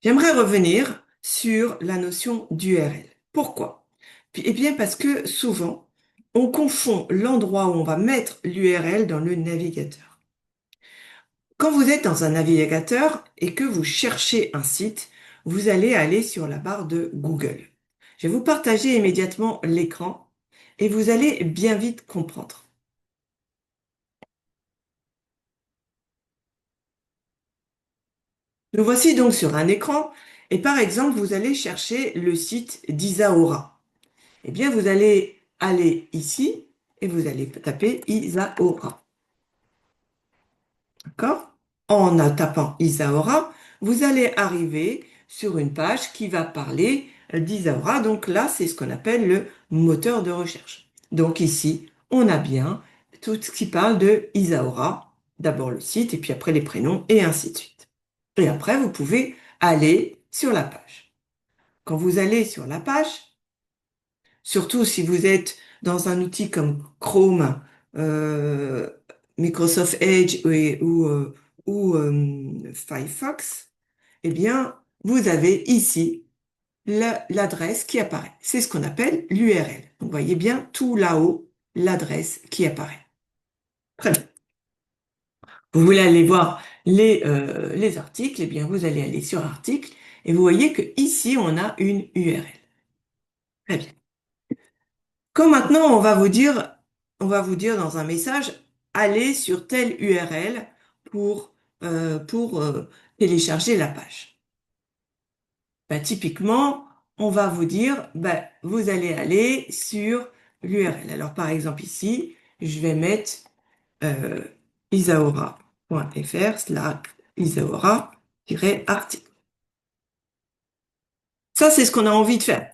J'aimerais revenir sur la notion d'URL. Pourquoi? Eh bien, parce que souvent, on confond l'endroit où on va mettre l'URL dans le navigateur. Quand vous êtes dans un navigateur et que vous cherchez un site, vous allez aller sur la barre de Google. Je vais vous partager immédiatement l'écran et vous allez bien vite comprendre. Nous voici donc sur un écran et par exemple, vous allez chercher le site d'Isaora. Eh bien, vous allez aller ici et vous allez taper Isaora. D'accord? En tapant Isaora, vous allez arriver sur une page qui va parler d'Isaora. Donc là, c'est ce qu'on appelle le moteur de recherche. Donc ici, on a bien tout ce qui parle de Isaora. D'abord le site et puis après les prénoms et ainsi de suite. Et après, vous pouvez aller sur la page. Quand vous allez sur la page, surtout si vous êtes dans un outil comme Chrome, euh, Microsoft Edge ou Firefox, eh bien, vous avez ici l'adresse qui apparaît. C'est ce qu'on appelle l'URL. Vous voyez bien tout là-haut, l'adresse qui apparaît. Très bien. Vous voulez aller voir les articles, eh bien, vous allez aller sur article et vous voyez que ici, on a une URL. Très bien. Comme maintenant, on va vous dire dans un message, allez sur telle URL pour télécharger la page. Ben, typiquement, on va vous dire, ben, vous allez aller sur l'URL. Alors, par exemple, ici, je vais mettre euh, isaora.fr/isaora-article. Ça, c'est ce qu'on a envie de faire.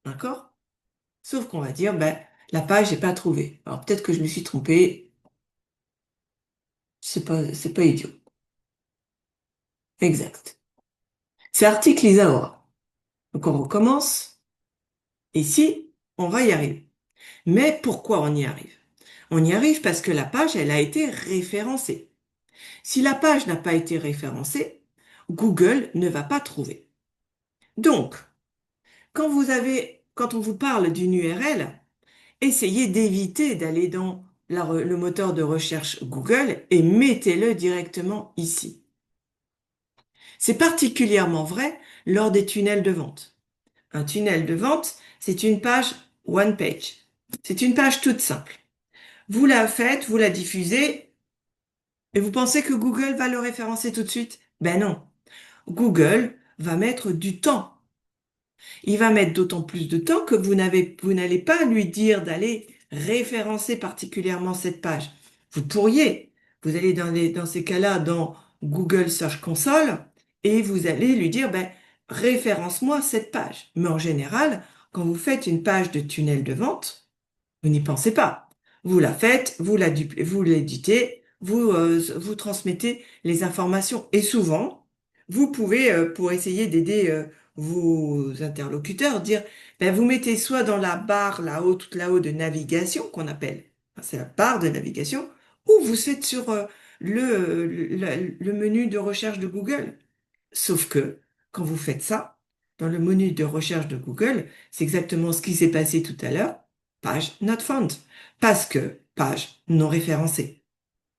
D'accord? Sauf qu'on va dire, ben, la page n'est pas trouvée. Alors, peut-être que je me suis trompé. C'est pas idiot. Exact. C'est article Isaora. Donc on recommence. Et si, on va y arriver. Mais pourquoi on y arrive? On y arrive parce que la page, elle a été référencée. Si la page n'a pas été référencée, Google ne va pas trouver. Donc, quand on vous parle d'une URL, essayez d'éviter d'aller dans le moteur de recherche Google et mettez-le directement ici. C'est particulièrement vrai lors des tunnels de vente. Un tunnel de vente, c'est une page one page. C'est une page toute simple. Vous la faites, vous la diffusez, et vous pensez que Google va le référencer tout de suite? Ben non. Google va mettre du temps. Il va mettre d'autant plus de temps que vous n'allez pas lui dire d'aller référencer particulièrement cette page. Vous pourriez. Vous allez dans ces cas-là dans Google Search Console et vous allez lui dire, ben, référence-moi cette page. Mais en général, quand vous faites une page de tunnel de vente, vous n'y pensez pas. Vous la faites, vous l'éditez, vous transmettez les informations. Et souvent, vous pouvez, pour essayer d'aider vos interlocuteurs, dire, ben, vous mettez soit dans la barre là-haut, tout là-haut de navigation, qu'on appelle, enfin, c'est la barre de navigation, ou vous êtes sur le menu de recherche de Google. Sauf que, quand vous faites ça, dans le menu de recherche de Google, c'est exactement ce qui s'est passé tout à l'heure, page not found, parce que page non référencée.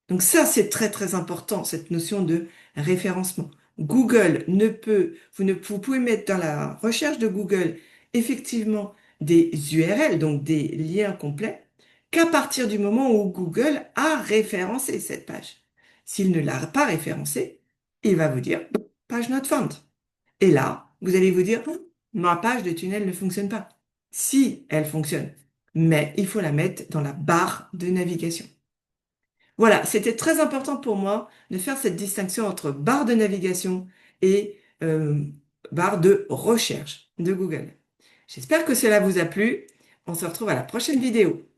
Donc ça, c'est très très important, cette notion de référencement. Google ne peut, vous pouvez mettre dans la recherche de Google effectivement des URL, donc des liens complets, qu'à partir du moment où Google a référencé cette page. S'il ne l'a pas référencée, il va vous dire page not found. Et là, vous allez vous dire, ma page de tunnel ne fonctionne pas. Si elle fonctionne, mais il faut la mettre dans la barre de navigation. Voilà, c'était très important pour moi de faire cette distinction entre barre de navigation et barre de recherche de Google. J'espère que cela vous a plu. On se retrouve à la prochaine vidéo.